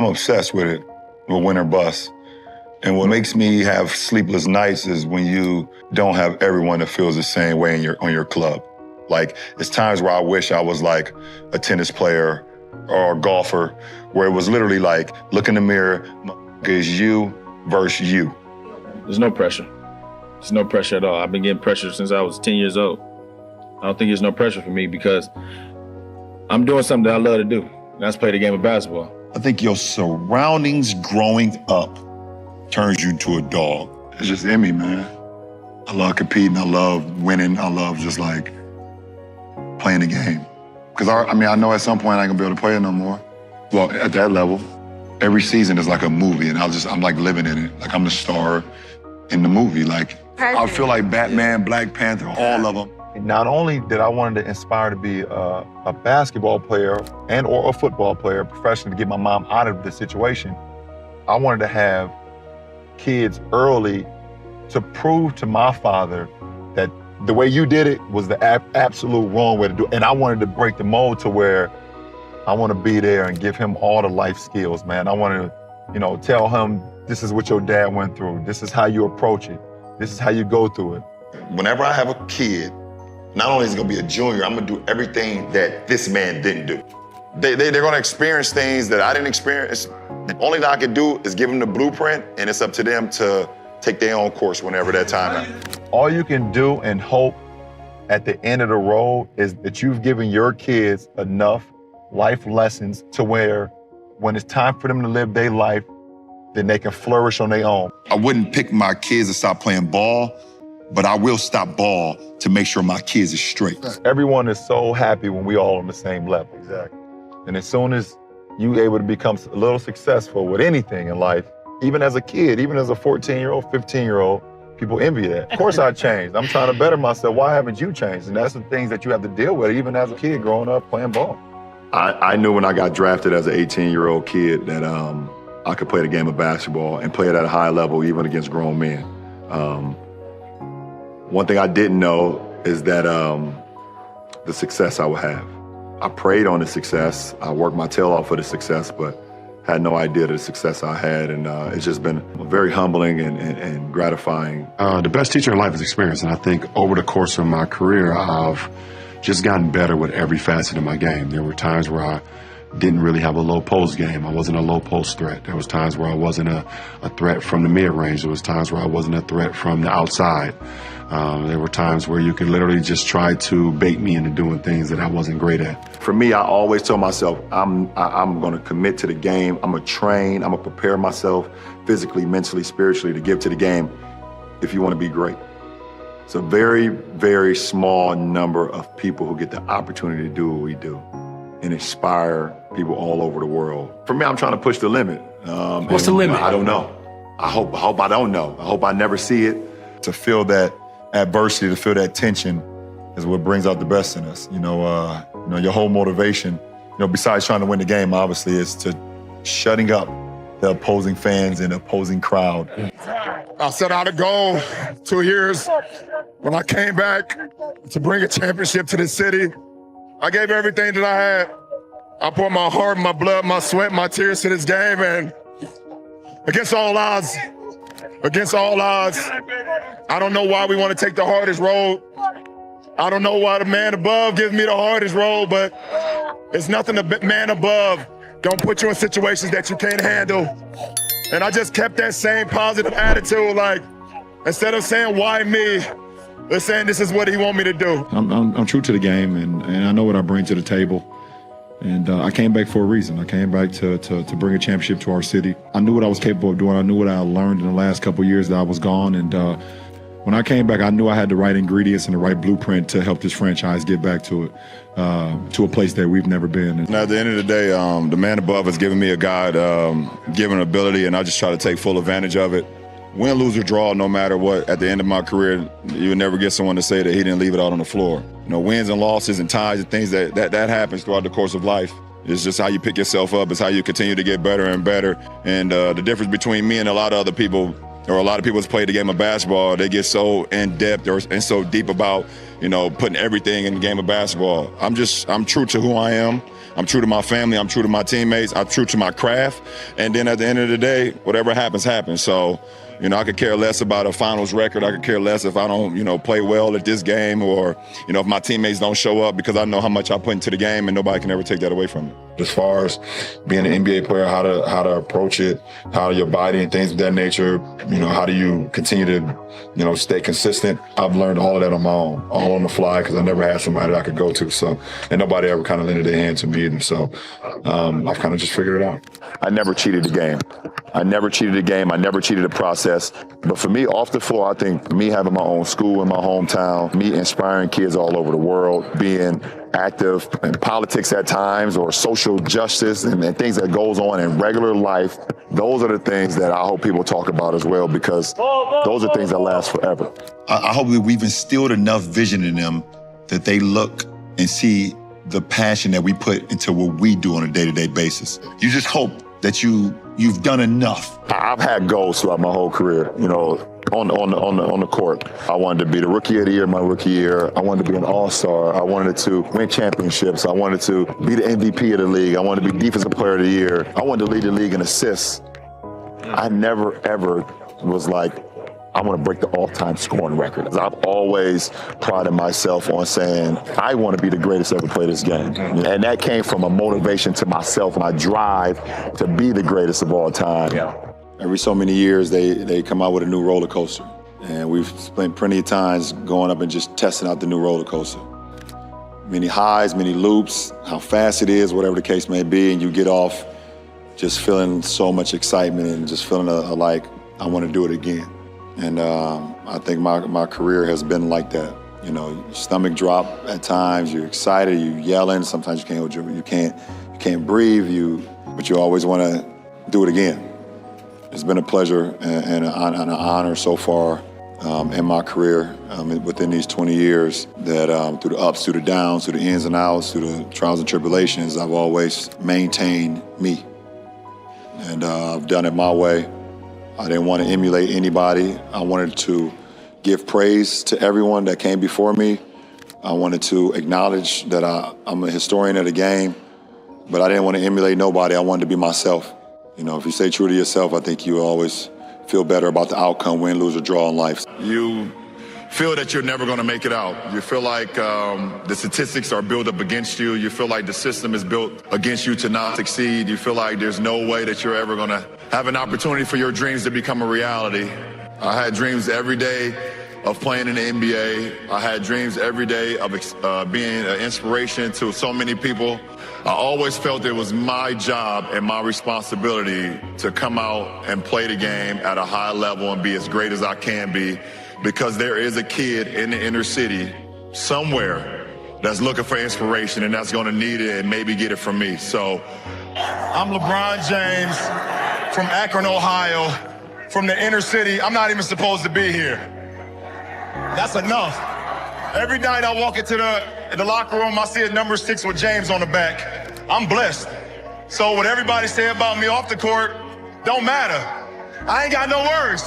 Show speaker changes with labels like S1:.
S1: obsessed with it, with win or bust. And what makes me have sleepless nights is when you don't have everyone that feels the same way on your club. Like, it's times where I wish I was like a tennis player or a golfer, where it was literally like, look in the mirror, it's you versus you.
S2: There's no pressure. There's no pressure at all. I've been getting pressure since I was 10 years old. I don't think there's no pressure for me because I'm doing something that I love to do, and that's play the game of basketball.
S1: I think your surroundings growing up turns you into a dog. It's just in me, man. I love competing, I love winning, I love just like playing the game. Because I know at some point I ain't gonna be able to play it no more. Well, at that level, every season is like a movie, and I'm like living in it. Like I'm the star in the movie. Like, I feel like Batman, Black Panther, all of them.
S3: Not only did I want to inspire to be a basketball player and or a football player professionally to get my mom out of the situation, I wanted to have kids early to prove to my father that the way you did it was the absolute wrong way to do it. And I wanted to break the mold to where I want to be there and give him all the life skills, man. I want to, tell him this is what your dad went through. This is how you approach it. This is how you go through it.
S1: Whenever I have a kid, not only is he gonna be a junior, I'm gonna do everything that this man didn't do. They're gonna experience things that I didn't experience. The only thing I can do is give them the blueprint, and it's up to them to take their own course whenever that time happens.
S3: All you can do and hope at the end of the road is that you've given your kids enough life lessons to where when it's time for them to live their life, then they can flourish on their own.
S1: I wouldn't pick my kids to stop playing ball, but I will stop ball to make sure my kids are straight.
S3: Everyone is so happy when we all on the same level. Exactly. And as soon as you able to become a little successful with anything in life, even as a kid, even as a 14-year-old, 15-year-old, people envy that. Of course I changed. I'm trying to better myself. Why haven't you changed? And that's the things that you have to deal with even as a kid growing up playing ball.
S1: I knew when I got drafted as an 18-year-old kid that I could play the game of basketball and play it at a high level even against grown men. One thing I didn't know is that the success I would have. I prayed on the success. I worked my tail off for the success, but had no idea the success I had. And it's just been very humbling and gratifying.
S4: The best teacher in life is experience. And I think over the course of my career, I've just gotten better with every facet of my game. There were times where I didn't really have a low post game. I wasn't a low post threat. There was times where I wasn't a threat from the mid-range. There was times where I wasn't a threat from the outside. There were times where you could literally just try to bait me into doing things that I wasn't great at.
S1: For me, I always tell myself, I'm gonna commit to the game. I'm gonna train, I'm gonna prepare myself physically, mentally, spiritually to give to the game if you wanna be great. It's a very, very small number of people who get the opportunity to do what we do and inspire people all over the world. For me, I'm trying to push the limit.
S5: What's the limit?
S1: I don't know. I hope I don't know. I hope I never see it. To feel that adversity, to feel that tension is what brings out the best in us. Your whole motivation, besides trying to win the game, obviously, is to shutting up the opposing fans and opposing crowd.
S6: I set out a goal 2 years when I came back to bring a championship to the city. I gave everything that I had. I poured my heart, my blood, my sweat, my tears to this game, and against all odds, I don't know why we want to take the hardest road. I don't know why the man above gives me the hardest road, but it's nothing the man above don't put you in situations that you can't handle. And I just kept that same positive attitude, like, instead of saying, why me, they're saying this is what he want me to do.
S7: I'm true to the game, and I know what I bring to the table. And I came back for a reason. I came back to bring a championship to our city. I knew what I was capable of doing. I knew what I learned in the last couple of years that I was gone. And when I came back, I knew I had the right ingredients and the right blueprint to help this franchise get back to it, to a place that we've never been.
S1: And at the end of the day, the man above has given me a God-given ability, and I just try to take full advantage of it. Win, lose, or draw, no matter what, at the end of my career, you would never get someone to say that he didn't leave it out on the floor. Wins and losses and ties and things that happens throughout the course of life. It's just how you pick yourself up. It's how you continue to get better and better. And the difference between me and a lot of other people,
S6: or a lot of people that's played the game of basketball, they get so in-depth and so deep about, putting everything in the game of basketball. I'm true to who I am. I'm true to my family. I'm true to my teammates. I'm true to my craft. And then at the end of the day, whatever happens, happens. So, I could care less about a finals record. I could care less if I don't, play well at this game, or, if my teammates don't show up, because I know how much I put into the game and nobody can ever take that away from me.
S7: As far as being an NBA player, how to approach it, how your body and things of that nature, how do you continue to, stay consistent? I've learned all of that on my own, all on the fly, because I never had somebody that I could go to. So, and nobody ever kind of lended their hand to me either. So, I've kind of just figured it out.
S1: I never cheated the game. I never cheated the game. I never cheated the process. But for me, off the floor, I think me having my own school in my hometown, me inspiring kids all over the world, being active in politics at times, or social justice and things that goes on in regular life, those are the things that I hope people talk about as well, because those are things that last forever. I hope that we've instilled enough vision in them that they look and see the passion that we put into what we do on a day-to-day basis. You just hope that you've done enough. I've had goals throughout my whole career, on the court. I wanted to be the rookie of the year my rookie year. I wanted to be an all-star. I wanted to win championships. I wanted to be the MVP of the league. I wanted to be defensive player of the year. I wanted to lead the league in assists. I never, ever was like, I want to break the all-time scoring record. I've always prided myself on saying, I want to be the greatest ever play this game. And that came from a motivation to myself, my drive to be the greatest of all time. Every so many years, they come out with a new roller coaster. And we've spent plenty of times going up and just testing out the new roller coaster. Many highs, many loops, how fast it is, whatever the case may be, and you get off just feeling so much excitement and just feeling like, I want to do it again. And I think my career has been like that. Your stomach drop at times, you're excited, you're yelling, sometimes you can't breathe, but you always want to do it again. It's been a pleasure and an honor so far in my career within these 20 years that through the ups, through the downs, through the ins and outs, through the trials and tribulations, I've always maintained me. And I've done it my way. I didn't want to emulate anybody. I wanted to give praise to everyone that came before me. I wanted to acknowledge that I'm a historian of the game, but I didn't want to emulate nobody. I wanted to be myself. If you stay true to yourself, I think you always feel better about the outcome, win, lose, or draw in life.
S6: You feel that you're never going to make it out. You feel like the statistics are built up against you. You feel like the system is built against you to not succeed. You feel like there's no way that you're ever going to have an opportunity for your dreams to become a reality. I had dreams every day of playing in the NBA. I had dreams every day of being an inspiration to so many people. I always felt it was my job and my responsibility to come out and play the game at a high level and be as great as I can be, because there is a kid in the inner city somewhere that's looking for inspiration and that's going to need it and maybe get it from me. So I'm LeBron James from Akron, Ohio, from the inner city. I'm not even supposed to be here. That's enough. Every night I walk into the locker room, I see a number 6 with James on the back. I'm blessed. So what everybody say about me off the court don't matter. I ain't got no words.